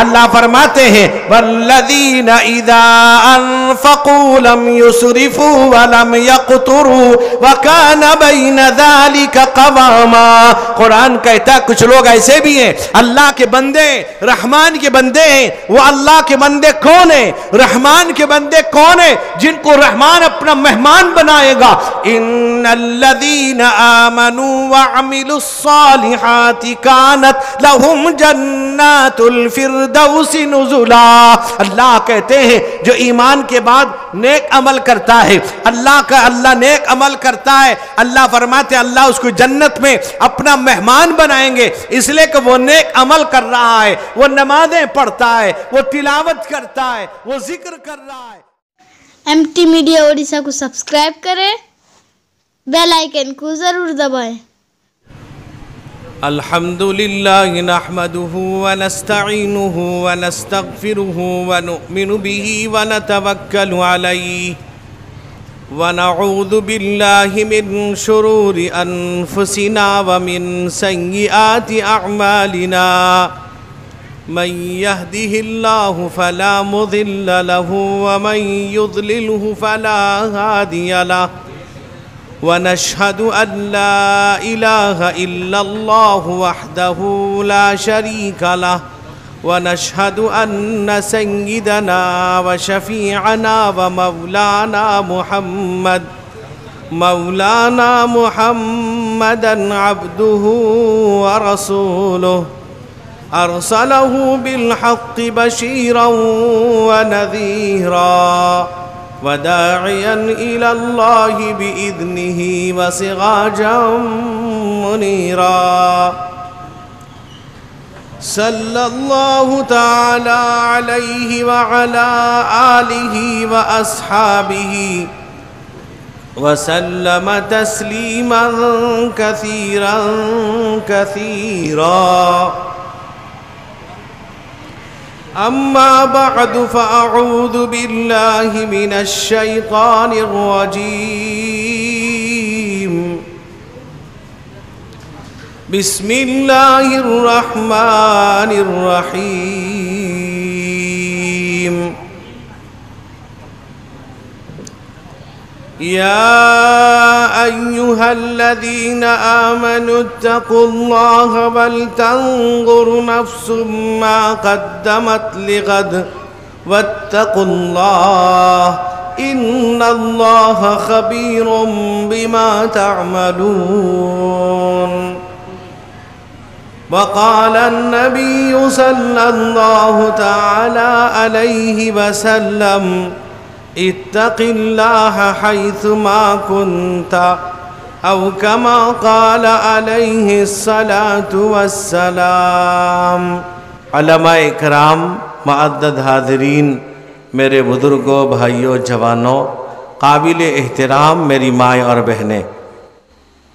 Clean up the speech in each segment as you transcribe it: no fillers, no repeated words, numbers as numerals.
اللہ فرماتے ہیں والذین اذا انفقوا لم يسرفوا ولم يقتروا وكان بين ذلك قواما. قرآن کہتا ہے کچھ لوگ ایسے بھی ہیں اللہ کے بندے، رحمان کے بندے ہیں. وہ اللہ کے بندے کون ہیں؟ رحمان کے بندے کون ہیں جن کو رحمان اپنا مہمان بنائے گا؟ ان الذین آمنوا وعملوا الصالحات كانت لهم جنات الفردوس نزلا. اللہ کہتے ہیں جو ایمان کے بعد نیک عمل کرتا ہے، اللہ نیک عمل کرتا ہے، اللہ فرماتے ہیں اللہ اس کو جنت میں اپنا مہمان بنائیں گے، اس لئے کہ وہ نیک عمل کر رہا ہے، وہ نمازیں پڑھتا ہے، وہ تلاوت کرتا ہے، وہ ذکر کر رہا ہے. MT میڈیا اڑیسہ کو سبسکرائب کریں، بیل آئیکن کو ضرور دبائیں. الحمدللہ نحمده ونستعینه ونستغفره ونؤمن به ونتوکل علیہ ونعوذ باللہ من شرور انفسنا ومن سیئات اعمالنا من يهده الله فلا مضل له ومن يضلله فلا هادي له ونشهد أن لا إله إلا الله وحده لا شريك له ونشهد أن سيدنا وشفيعنا ومولانا محمدا عبده ورسوله أرسله بالحق بشيرا ونذيرا وداعيا إلى الله بإذنه وسراجا منيرا. صلى الله تعالى عليه وعلى آله وأصحابه وسلم تسليما كثيرا كثيرا. أما بعد فأعوذ بالله من الشيطان الرجيم. بسم الله الرحمن الرحيم. يا أيها الذين آمنوا اتقوا الله ولتنظر نفس ما قدمت لغد واتقوا الله إن الله خبير بما تعملون. وقال النبي صلى الله تعالى عليه وسلم اتق الله حيثما كنت او كما قال عليه الصلاة والسلام. علماء اکرام، معدد حاضرین، میرے بزرگوں، بھائیوں، جوانوں، قابل احترام میری مائیں اور بہنیں،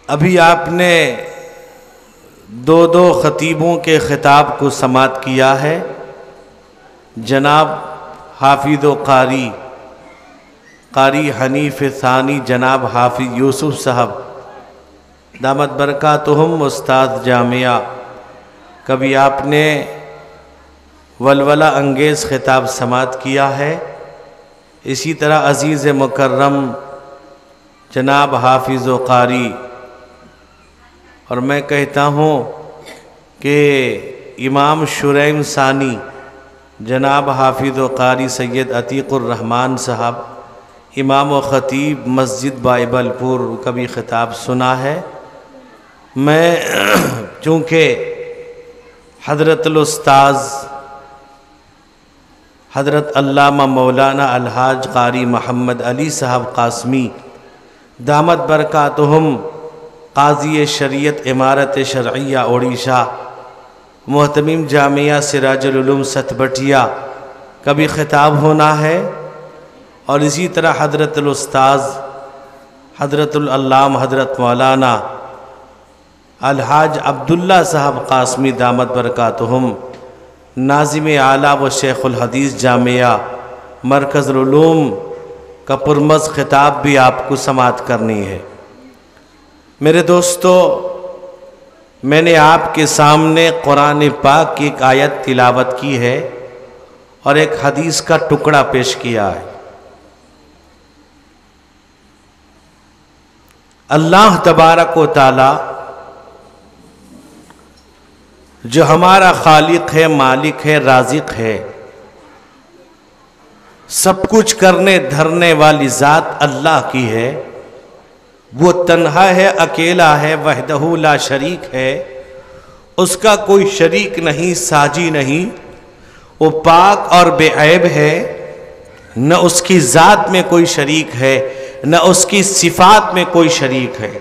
ابھی آپ نے دو خطیبوں کے خطاب کو سماعت کیا ہے. جناب حافظ و قاری حنیف ثانی جناب حافظ یوسف صاحب دامت برکاتہم استاد جامعہ، کبھی آپ نے ولولہ انگیز خطاب سماعت کیا ہے. اسی طرح عزیز مکرم جناب حافظ و قاری، اور میں کہتا ہوں کہ امام شریم ثانی جناب حافظ و قاری سید عتیق الرحمن صاحب، امام و خطیب مسجد بائبل پور، کبھی خطاب سنا ہے. میں چونکہ حضرت الاستاذ حضرت علامہ مولانا الحاج قاری محمد علی صاحب قاسمی دامت برکاتہم، قاضی شریعت امارت شرعیہ اڑیسہ، محتمم جامعہ سراج العلوم ستبٹیا، کبھی خطاب ہونا ہے. اور اسی طرح حضرت الاستاذ حضرت العلامہ حضرت مولانا الحاج عبداللہ صاحب قاسمی دامت برکاتہم، ناظم اعلیٰ و شیخ الحدیث جامعہ مرکز العلوم کا پرمز خطاب بھی آپ کو سماعت کرنی ہے. میرے دوستو، میں نے آپ کے سامنے قرآن پاک کی ایک آیت تلاوت کی ہے اور ایک حدیث کا ٹکڑا پیش کیا ہے۔ اللہ تبارک و تعالی جو ہمارا خالق ہے، مالک ہے، رازق ہے، سب کچھ کرنے دھرنے والی ذات اللہ کی ہے، وہ تنہا ہے، اکیلا ہے، وحدہ لا شریک ہے، اس کا کوئی شریک نہیں، ساجی نہیں، وہ پاک اور بے عیب ہے، نہ اس کی ذات میں کوئی شریک ہے، نہ اس کی صفات میں کوئی شریک ہے،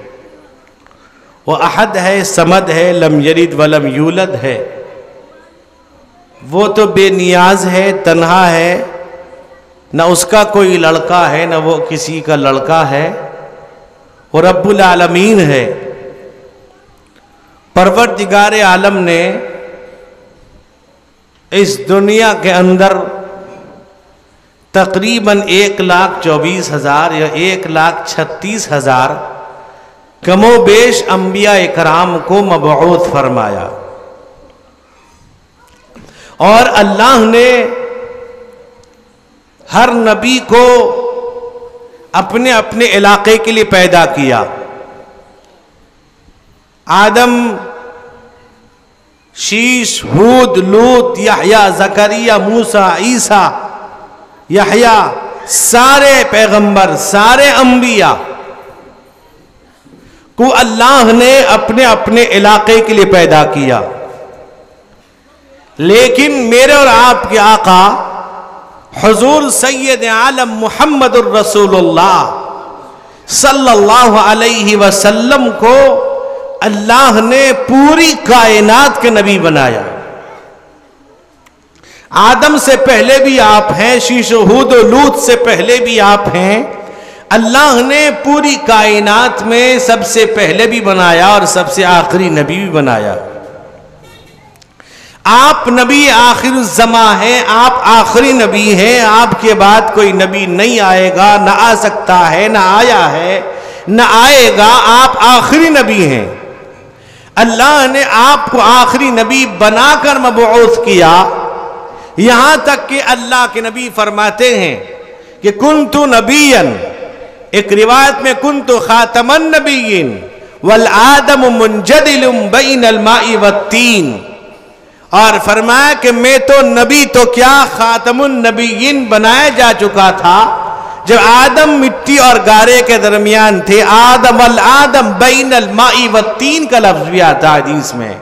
وہ احد ہے، صمد ہے، لم یلد ولم یولد ہے، وہ تو بے نیاز ہے، تنہا ہے، نہ اس کا کوئی لڑکا ہے، نہ وہ کسی کا لڑکا ہے، وہ رب العالمین ہے۔ پروردگار عالم نے اس دنیا کے اندر تقریباً 1,24,000 یا 1,36,000 کم و بیش انبیاء اکرام کو مبعوث فرمایا، اور اللہ نے ہر نبی کو اپنے اپنے علاقے کے لیے پیدا کیا۔ آدم، شیش، ہود، لوط، یحییٰ، زکریا، موسیٰ، عیسیٰ، یحییٰ، سارے پیغمبر، سارے انبیاء کو اللہ نے اپنے اپنے علاقے کے لیے پیدا کیا، لیکن میرے اور آپ کے آقا حضور سید عالم محمد الرسول اللہ صلی اللہ علیہ وسلم کو اللہ نے پوری کائنات کے نبی بنایا۔ آدم سے پہلے بھی آپ ہیں، شیش و ہود و لوط سے پہلے بھی آپ ہیں، اللہ نے پوری کائنات میں سب سے پہلے بھی بنایا اور سب سے آخری نبی بھی بنایا۔ آپ نبی آخر الزماں ہیں، آپ آخری نبی ہیں، آپ کے بعد کوئی نبی نہیں آئے گا، نہ آ سکتا ہے، نہ آیا ہے، نہ آئے گا، آپ آخری نبی ہیں۔ اللہ نے آپ کو آخری نبی بنا کر مبعوث کیا، یہاں تک کہ اللہ کے نبی فرماتے ہیں کہ کنتو نبیًا، ایک روایت میں کنتو خاتم النبیین والآدم منجدل بین الماء والتین، اور فرمایا کہ میں تو نبی تو کیا خاتم النبیین بنایا جا چکا تھا جب آدم مٹی اور گارے کے درمیان تھے۔ آدم والآدم بین الماء والتین کا لفظ بھی آتا حدیث میں،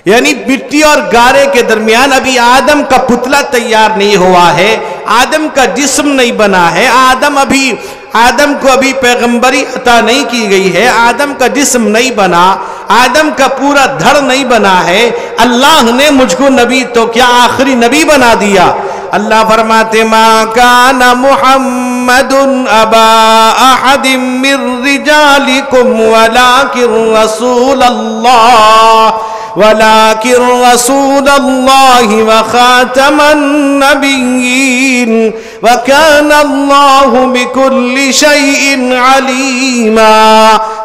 یعنی مٹی اور گارے کے درمیان ابھی آدم کا پتلا تیار نہیں ہوا ہے، آدم کا جسم نہیں بنا ہے، آدم کو ابھی پیغمبری عطا نہیں کی گئی ہے، آدم کا جسم نہیں بنا، آدم کا پورا دھڑ نہیں بنا ہے، اللہ نے مجھ کو نبی تو کیا آخری نبی بنا دیا۔ اللہ فرماتے ما کان محمد ابا احد من رجالکم ولكن رسول الله وخاتم النبيين وكان الله بكل شيء عليما۔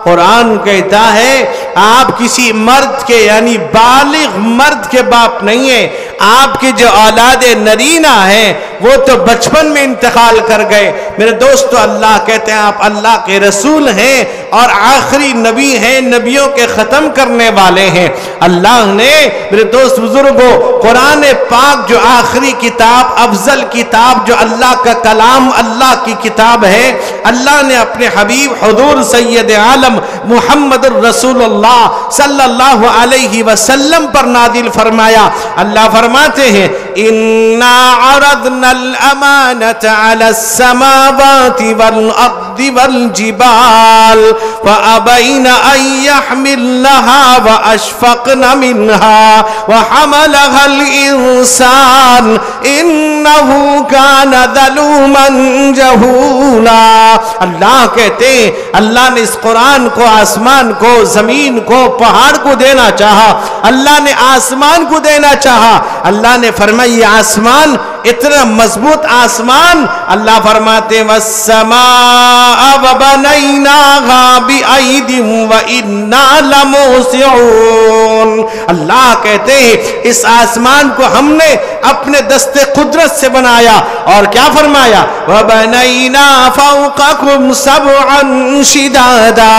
قرآن کہتا ہے آپ کسی مرد کے یعنی بالغ مرد کے باپ نہیں ہیں، آپ کے جو اولاد نرینہ ہیں وہ تو بچپن میں انتقال کر گئے۔ میرے دوستو، اللہ کہتے ہیں آپ اللہ کے رسول ہیں اور آخری نبی ہیں، نبیوں کے ختم کرنے والے ہیں۔ اللہ نے میرے دوست بزرگوں قرآن پاک جو آخری کتاب، افضل کتاب، جو اللہ کا کلام، اللہ کی کتاب ہے، اللہ نے اپنے حبیب حضور سید عالم محمد الرسول اللہ صلی اللہ علیہ وسلم پر نازل فرمایا۔ اللہ فرماتے ہیں اِنَّا عَرَضْنَا الْأَمَانَةَ عَلَى السَّمَاوَاتِ وَالْأَرْضِ وَالْجِبَالِ فَأَبَيْنَ أَن يَحْمِلْنَهَا وَأَشْفَقْنَ مِنْهَا وَحَمَلَهَا الْإِنسَانُ إِنَّهُ كَانَ ظَلُومًا جَهُولًا۔ اللہ کہتے ہیں اللہ نے اس قرآن کو، آسمان کو، زمین کو، پہاڑ کو دینا چاہا، اللہ نے آسمان کو دینا چاہا، اللہ نے فرمایا یہ آسمان اتنا مضبوط آسمان. اللہ فرماتے وَالسَّمَاءَ وَبَنَيْنَاهَا بِأَيْدٍ وَإِنَّا لَمُوسِعُونَ. اللہ کہتے ہیں اس آسمان کو ہم نے اپنے دست قدرت سے بنایا اور کیا فرمایا وَبَنَيْنَا فَوْقَكُمْ سَبْعًا شِدَادًا.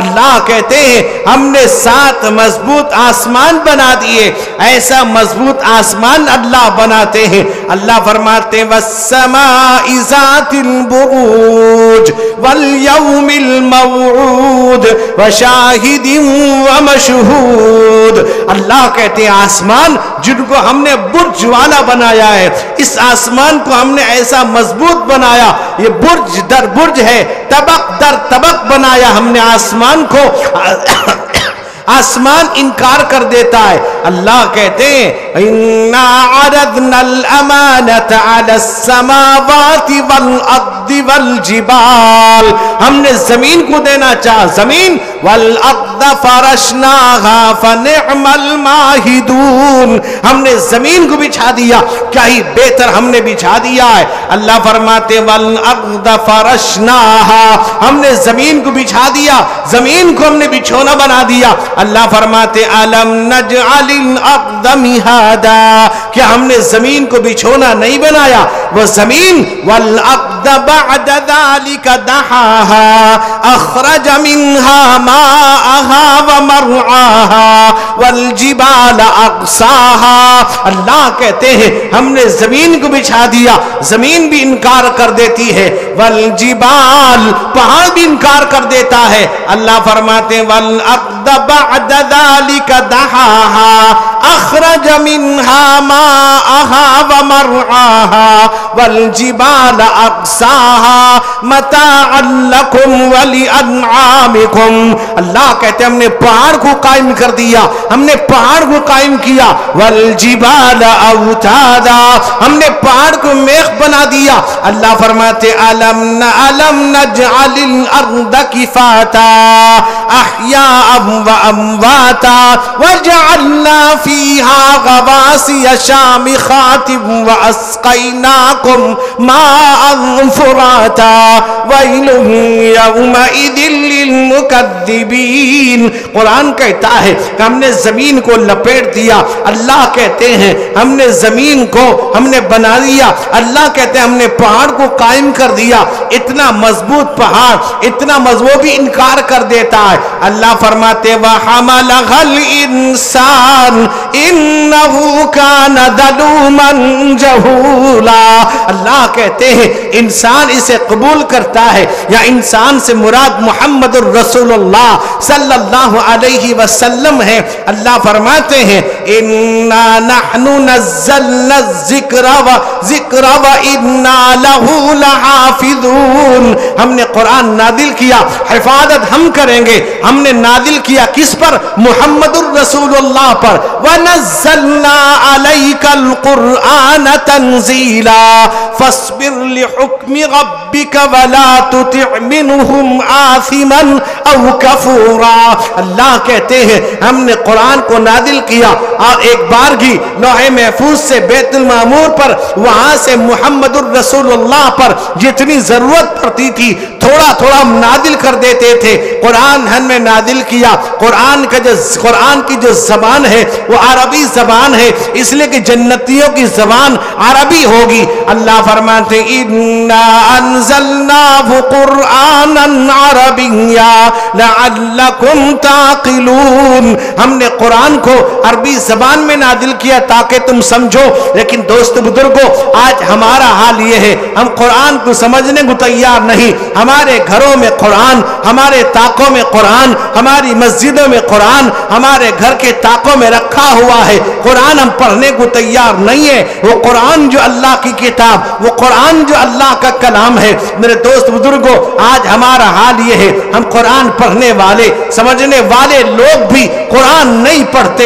اللہ کہتے ہیں ہم نے 7 مضبوط آسمان بنا دیے. ایسا مضبوط آسمان اللہ بناتے ہیں. اللہ فرماتے وَالسَّمَاءِ ذَاتِ الْبُرُوجِ وَالْيَوْمِ الْمَوْعُودِ وَشَاهِدٍ وَمَشْهُودٍ. اللہ کہتے ہیں آسمان جن کو ہم نے برج والا بنایا ہے, اس آسمان کو ہم نے ایسا مضبوط بنایا, یہ برج در برج ہے, طبق در طبق بنایا ہم نے آسمان کو. آسمان انکار کر دیتا ہے. اللہ کہتے ہیں اِنَّا عَرَضْنَا الْأَمَانَةَ عَلَى السَّمَاوَاتِ وَالْأَرْضِ وَالْجِبَالِ. ہم نے زمین کو دینا چاہا, زمین وَالْأَرْضَ فَرَشْنَاهَا فَنِعْمَ الْمَاهِدُونَ. ہم نے زمین کو بچھا دیا, کیا ہی بہتر ہم نے بچھا دیا ہے. اللہ فرماتے وَالْأَرْضَ فَرَشْنَاهَا, ہم نے زمین کو بچھا دیا, زمین کو ہم نے بچھونا بنا دیا. اللہ فرماتے أَلَمْ نَجْعَلِ الْأَرْضَ مِهَادًا, کیا ہم نے زمین کو بچھونا نہیں بنایا. وہ زمین وَالْأَرْضَ بَعْدَ ذَلِكَ دَحَاهَا أَخْرَجَ مِنْهَا مَاءَهَا وَمَرْعَاهَا وَالْجِبَالَ أَرْسَاهَا. اللہ کہتے ہیں ہم نے زمین کو بچھا دیا, زمین بھی انکار کر دیتی ہے. وَالْجِبَالَ, پہاڑ بھی انکار کر دیتا ہے. اللہ فرماتے وَالْأَرْضَ بَعْدَ ذَلِكَ دَحَاهَا أَخْرَجَ مِنْهَا مَاءَهَا وَمَرْعَاهَا وَالْجِبَالَ أَرْسَاهَا مَتَاعًا لَكُمْ وَلِأَنْعَامِكُمْ. اللہ کہتے ہیں ہم نے پہاڑ کو قائم کر دیا, ہم نے پہاڑ کو قائم کیا. وَالْجِبَالَ أَوْتَادًا, ہم نے پہاڑ کو میخ بنا دیا. اللہ فرماتے أَلَمْ نَجْعَلِ الْأَرْضَ كِفَاتًا أَحْيَاءً وَأَمْوَاتًا وَجَعَلْنَا فِيهَا غَوَاسِيَ شَامِخَاتٍ وَأَسْقَيْنَاكُمْ مَاءً فُرَاتًا وَيْلٌ يَوْمَئِذٍ لِلْمُكَذِّبِينَ. قرآن کہتا ہے کہ ہم نے زمین کو لپیٹ دیا. اللہ کہتے ہیں ہم نے زمین کو ہم نے بنا دیا. اللہ کہتے ہیں ہم نے پہاڑ کو قائم کر دیا. اتنا مضبوط پہاڑ, اتنا مضبوط بھی انکار کر دیتا ہے. اللہ فرماتے وَحَمَلَهَا الْإِنسَانُ إِنَّهُ كَانَ ظَلُومًا جَهُولًا. اللہ کہتے ہیں انسان اسے قبول کرتا ہے, یا انسان سے مراد محمد الرسول اللہ صلی اللہ علیہ وسلم ہے. اللہ فرماتے ہیں إِنَّا نَحْنُ نَزَّلْنَا الذِّكْرَ وَإِنَّا لَهُ لَحَافِظُونَ. ہم نے قرآن نازل کیا, حفاظت ہم کریں گے. ہم نے نازل کیا کس پر؟ محمد الرسول اللہ پر. وَنَزَّلْنَا عَلَيْكَ الْقُرْآنَ تَنزِيلًا فَاصْبِرْ لِحُكْمِ رَبِّكَ وَلَا تُطِعْ مِنْهُمْ آثِمًا أَوْ كَفُورًا. اللہ کہتے ہیں ہم نے قرآن کو نازل کیا اور ایک بارگی لوح محفوظ سے بیت المعمور پر, وہاں سے محمد الرسول اللہ پر جتنی ضرورت پڑتی تھی تھوڑا تھوڑا ہم نازل کر دیتے تھے. قرآن ہم نے نازل کیا. قرآن کی جو زبان ہے وہ عربی زبان ہے, اس لیے کہ جنتیوں کی زبان عربی ہوگی. اللہ فرماتے اِنَّا أَنزَلْنَاهُ قُرْآنًا عَرَبِيًّا لَعَلَّكُمْ تَعْقِلُونَ. ہم نے قرآن کو عربی زبان میں نازل کیا تاکہ تم سمجھو. لیکن دوست بزرگوں, آج ہمارا حال یہ ہے ہم قرآن کو سمجھنے کو تیار نہیں. ہمارے گھروں میں قرآن, ہمارے طاقوں میں قرآن, ہماری مسجدوں میں قرآن, ہمارے گھر کے طاقوں میں رکھا ہوا ہے. قرآن ہم پڑھنے کو تیار نہیں ہے. وہ قرآن جو اللہ کی کتاب, وہ قرآن جو اللہ کا کلام ہے. میرے دوست بزرگوں, آج ہمارا حال یہ ہے ہم قرآن پڑھنے والے, سمجھنے والے لوگ بھی قرآن نہیں پڑھتے,